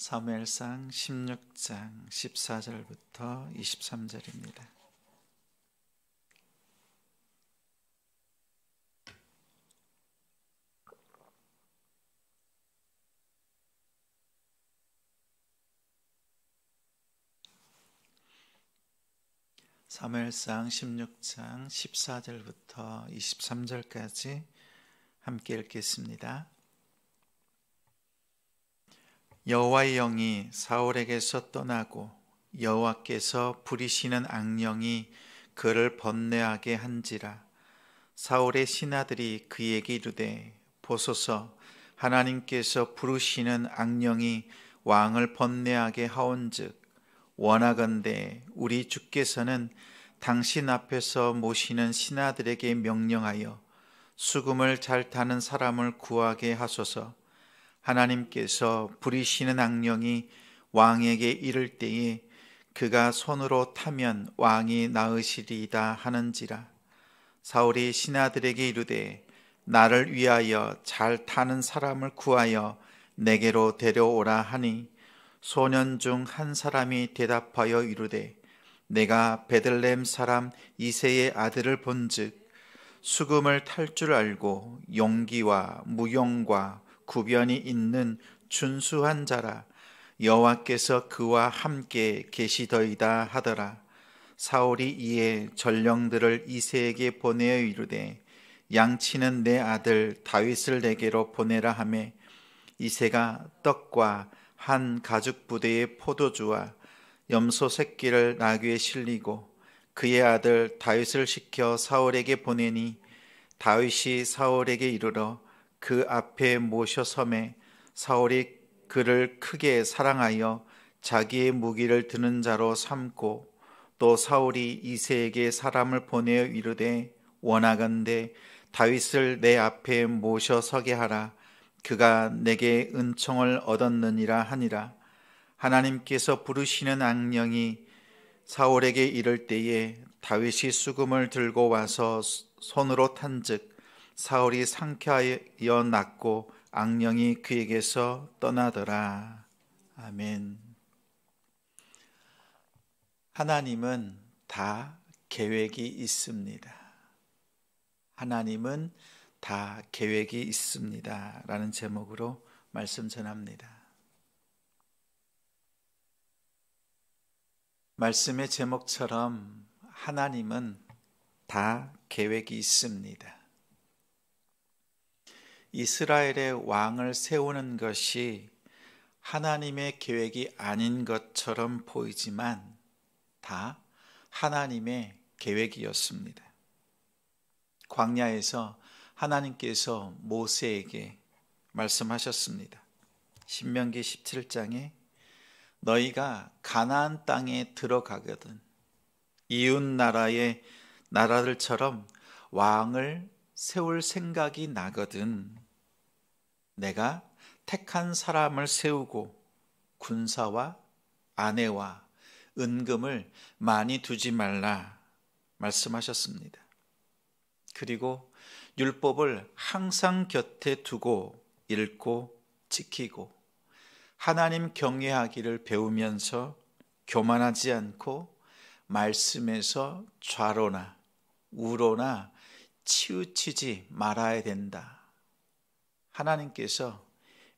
사무엘상 16장 14절부터 23절입니다. 사무엘상 16장 14절부터 23절까지 함께 읽겠습니다. 여호와의 영이 사울에게서 떠나고 여호와께서 부리시는 악령이 그를 번뇌하게 한지라. 사울의 신하들이 그에게 이르되, 보소서, 하나님께서 부르시는 악령이 왕을 번뇌하게 하온즉 원하건대 우리 주께서는 당신 앞에서 모시는 신하들에게 명령하여 수금을 잘 타는 사람을 구하게 하소서. 하나님께서 부리시는 악령이 왕에게 이를 때에 그가 손으로 타면 왕이 나으시리이다 하는지라. 사울이 신하들에게 이르되, 나를 위하여 잘 타는 사람을 구하여 내게로 데려오라 하니, 소년 중 한 사람이 대답하여 이르되, 내가 베들레헴 사람 이새의 아들을 본즉 수금을 탈 줄 알고 용기와 무용과 구변이 있는 준수한 자라. 여호와께서 그와 함께 계시더이다 하더라. 사울이 이에 전령들을 이새에게 보내어 이르되, 양치는 내 아들 다윗을 내게로 보내라 하매, 이새가 떡과 한 가죽 부대의 포도주와 염소 새끼를 나귀에 실리고 그의 아들 다윗을 시켜 사울에게 보내니, 다윗이 사울에게 이르러 그 앞에 모셔 섬에 사울이 그를 크게 사랑하여 자기의 무기를 드는 자로 삼고, 또 사울이 이새에게 사람을 보내어 이르되, 원하건대 다윗을 내 앞에 모셔 서게 하라. 그가 내게 은총을 얻었느니라 하니라. 하나님께서 부르시는 악령이 사울에게 이를 때에 다윗이 수금을 들고 와서 손으로 탄즉 사울이 상쾌하여 낫고 악령이 그에게서 떠나더라. 아멘. 하나님은 다 계획이 있습니다. 하나님은 다 계획이 있습니다. 라는 제목으로 말씀 전합니다. 말씀의 제목처럼 하나님은 다 계획이 있습니다. 이스라엘의 왕을 세우는 것이 하나님의 계획이 아닌 것처럼 보이지만 다 하나님의 계획이었습니다. 광야에서 하나님께서 모세에게 말씀하셨습니다. 신명기 17장에 너희가 가나안 땅에 들어가거든 이웃 나라의 나라들처럼 왕을 세울 생각이 나거든 내가 택한 사람을 세우고 군사와 아내와 은금을 많이 두지 말라 말씀하셨습니다. 그리고 율법을 항상 곁에 두고 읽고 지키고 하나님 경외하기를 배우면서 교만하지 않고 말씀에서 좌로나 우로나 치우치지 말아야 된다. 하나님께서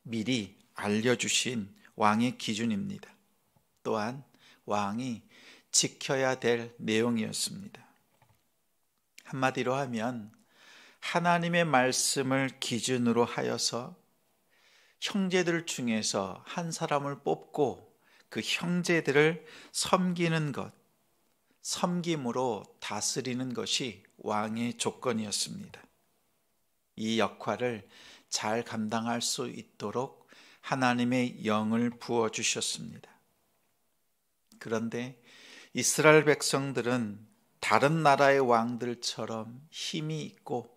미리 알려주신 왕의 기준입니다. 또한 왕이 지켜야 될 내용이었습니다. 한마디로 하면 하나님의 말씀을 기준으로 하여서 형제들 중에서 한 사람을 뽑고 그 형제들을 섬기는 것, 섬김으로 다스리는 것이 왕의 조건이었습니다. 이 역할을 잘 감당할 수 있도록 하나님의 영을 부어주셨습니다. 그런데 이스라엘 백성들은 다른 나라의 왕들처럼 힘이 있고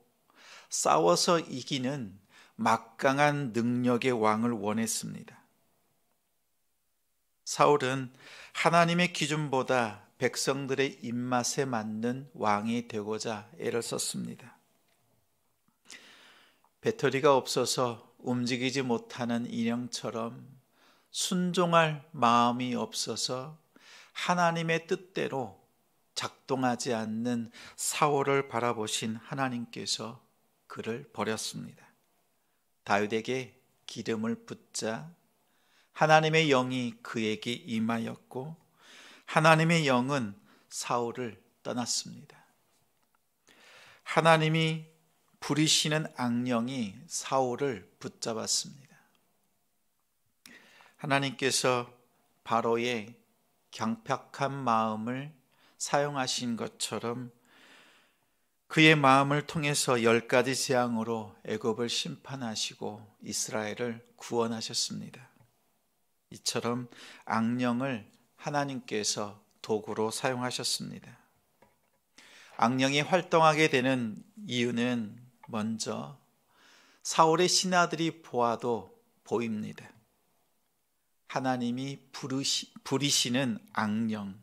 싸워서 이기는 막강한 능력의 왕을 원했습니다. 사울은 하나님의 기준보다 백성들의 입맛에 맞는 왕이 되고자 애를 썼습니다. 배터리가 없어서 움직이지 못하는 인형처럼 순종할 마음이 없어서 하나님의 뜻대로 작동하지 않는 사울을 바라보신 하나님께서 그를 버렸습니다. 다윗에게 기름을 붓자 하나님의 영이 그에게 임하였고 하나님의 영은 사울을 떠났습니다. 하나님이 부리시는 악령이 사울을 붙잡았습니다. 하나님께서 바로의 경팍한 마음을 사용하신 것처럼 그의 마음을 통해서 10가지 재앙으로 애굽을 심판하시고 이스라엘을 구원하셨습니다. 이처럼 악령을 하나님께서 도구로 사용하셨습니다. 악령이 활동하게 되는 이유는 먼저 사울의 신하들이 보아도 보입니다. 하나님이 부리시는 악령,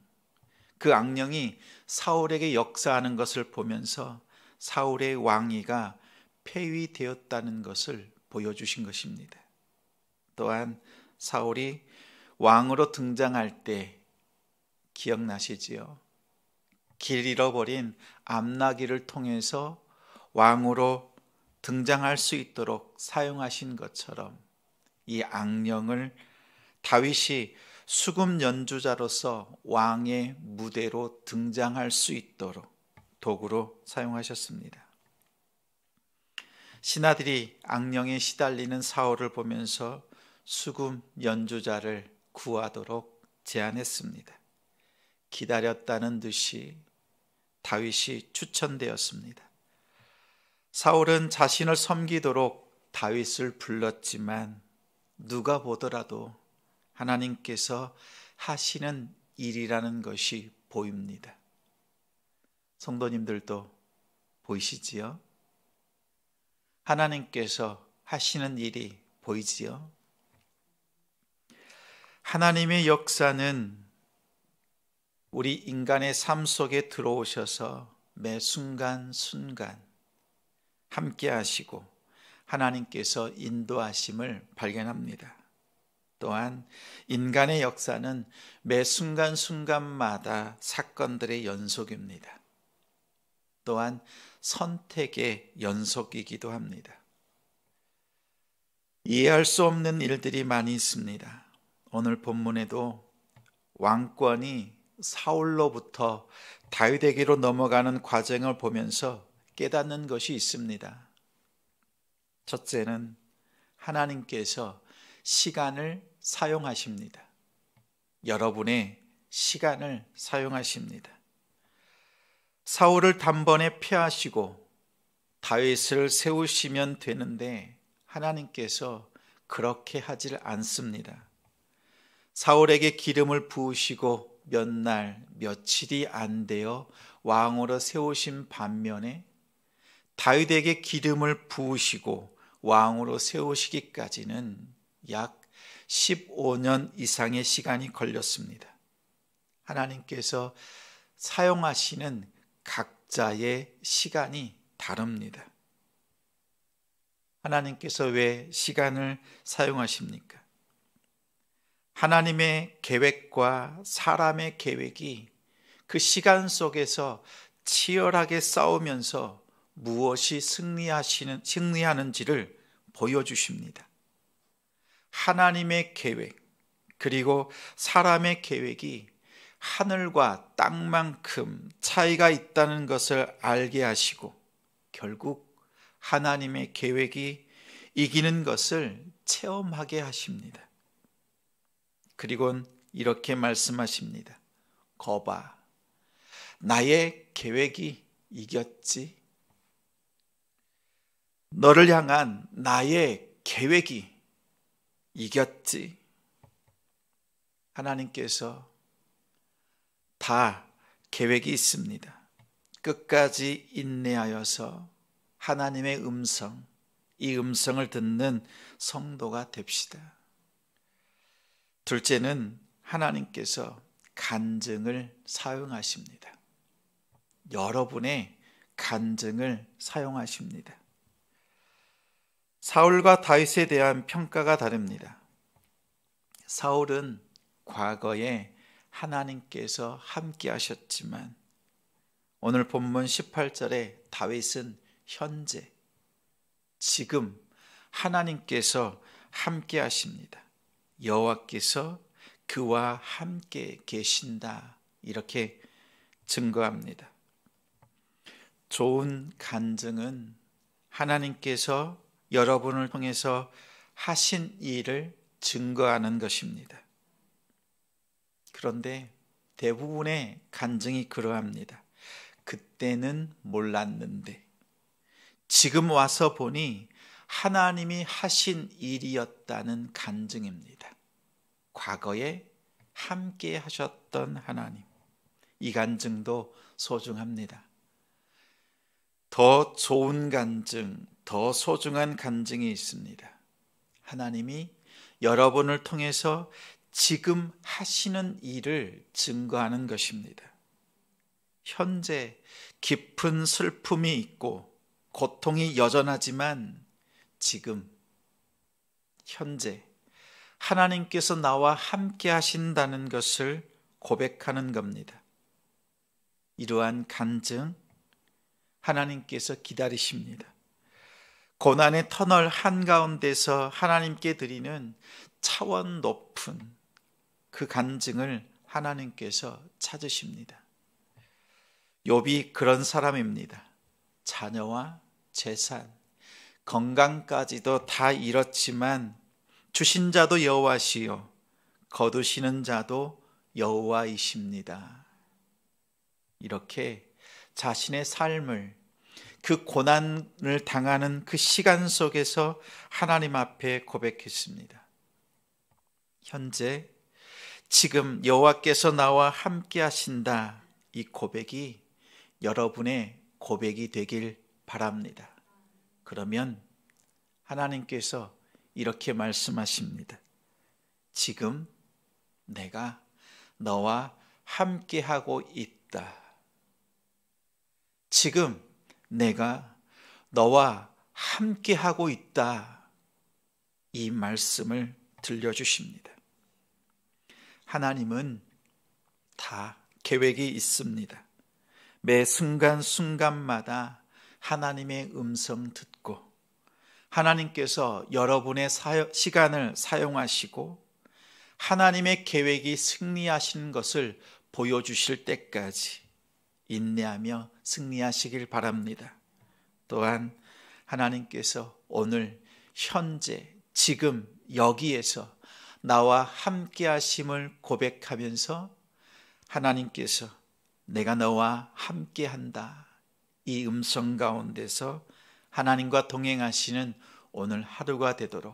그 악령이 사울에게 역사하는 것을 보면서 사울의 왕위가 폐위되었다는 것을 보여주신 것입니다. 또한 사울이 왕으로 등장할 때 기억나시지요? 길 잃어버린 암나기를 통해서 왕으로 등장할 수 있도록 사용하신 것처럼 이 악령을 다윗이 수금 연주자로서 왕의 무대로 등장할 수 있도록 도구로 사용하셨습니다. 신하들이 악령에 시달리는 사울을 보면서 수금 연주자를 구하도록 제안했습니다. 기다렸다는 듯이 다윗이 추천되었습니다. 사울은 자신을 섬기도록 다윗을 불렀지만 누가 보더라도 하나님께서 하시는 일이라는 것이 보입니다. 성도님들도 보이시지요? 하나님께서 하시는 일이 보이지요? 하나님의 역사는 우리 인간의 삶 속에 들어오셔서 매 순간순간 함께 하시고 하나님께서 인도하심을 발견합니다. 또한 인간의 역사는 매 순간순간마다 사건들의 연속입니다. 또한 선택의 연속이기도 합니다. 이해할 수 없는 일들이 많이 있습니다. 오늘 본문에도 왕권이 사울로부터 다윗에게로 넘어가는 과정을 보면서 깨닫는 것이 있습니다. 첫째는 하나님께서 시간을 사용하십니다. 여러분의 시간을 사용하십니다. 사울을 단번에 패하시고 다윗을 세우시면 되는데 하나님께서 그렇게 하질 않습니다. 사울에게 기름을 부으시고 몇 날, 며칠이 안 되어 왕으로 세우신 반면에 다윗에게 기름을 부으시고 왕으로 세우시기까지는 약 15년 이상의 시간이 걸렸습니다. 하나님께서 사용하시는 각자의 시간이 다릅니다. 하나님께서 왜 시간을 사용하십니까? 하나님의 계획과 사람의 계획이 그 시간 속에서 치열하게 싸우면서 무엇이 승리하는지를 보여주십니다. 하나님의 계획 그리고 사람의 계획이 하늘과 땅만큼 차이가 있다는 것을 알게 하시고 결국 하나님의 계획이 이기는 것을 체험하게 하십니다. 그리고는 이렇게 말씀하십니다. 거봐, 나의 계획이 이겼지. 너를 향한 나의 계획이 이겼지. 하나님께서 다 계획이 있습니다. 끝까지 인내하여서 하나님의 음성, 이 음성을 듣는 성도가 됩시다. 둘째는 하나님께서 간증을 사용하십니다. 여러분의 간증을 사용하십니다. 사울과 다윗에 대한 평가가 다릅니다. 사울은 과거에 하나님께서 함께 하셨지만 오늘 본문 18절에 다윗은 현재, 지금 하나님께서 함께 하십니다. 여호와께서 그와 함께 계신다. 이렇게 증거합니다. 좋은 간증은 하나님께서 여러분을 통해서 하신 일을 증거하는 것입니다. 그런데 대부분의 간증이 그러합니다. 그때는 몰랐는데 지금 와서 보니 하나님이 하신 일이었다는 간증입니다. 과거에 함께 하셨던 하나님, 이 간증도 소중합니다. 더 좋은 간증, 더 소중한 간증이 있습니다. 하나님이 여러분을 통해서 지금 하시는 일을 증거하는 것입니다. 현재 깊은 슬픔이 있고 고통이 여전하지만 지금 현재 하나님께서 나와 함께 하신다는 것을 고백하는 겁니다. 이러한 간증 하나님께서 기다리십니다. 고난의 터널 한가운데서 하나님께 드리는 차원 높은 그 간증을 하나님께서 찾으십니다. 욥이 그런 사람입니다. 자녀와 재산, 건강까지도 다 잃었지만 주신 자도 여호와시요 거두시는 자도 여호와이십니다. 이렇게 자신의 삶을, 그 고난을 당하는 그 시간 속에서 하나님 앞에 고백했습니다. 현재 지금 여호와께서 나와 함께 하신다. 이 고백이 여러분의 고백이 되길 바랍니다. 그러면 하나님께서 이렇게 말씀하십니다. 지금 내가 너와 함께 하고 있다. 지금 내가 너와 함께 하고 있다. 이 말씀을 들려주십니다. 하나님은 다 계획이 있습니다. 매 순간순간마다 하나님의 음성 듣고 하나님께서 여러분의 시간을 사용하시고 하나님의 계획이 승리하시는 것을 보여주실 때까지 인내하며 승리하시길 바랍니다. 또한 하나님께서 오늘 현재 지금 여기에서 나와 함께 하심을 고백하면서 하나님께서 내가 너와 함께 한다. 이 음성 가운데서 하나님과 동행하시는 오늘 하루가 되도록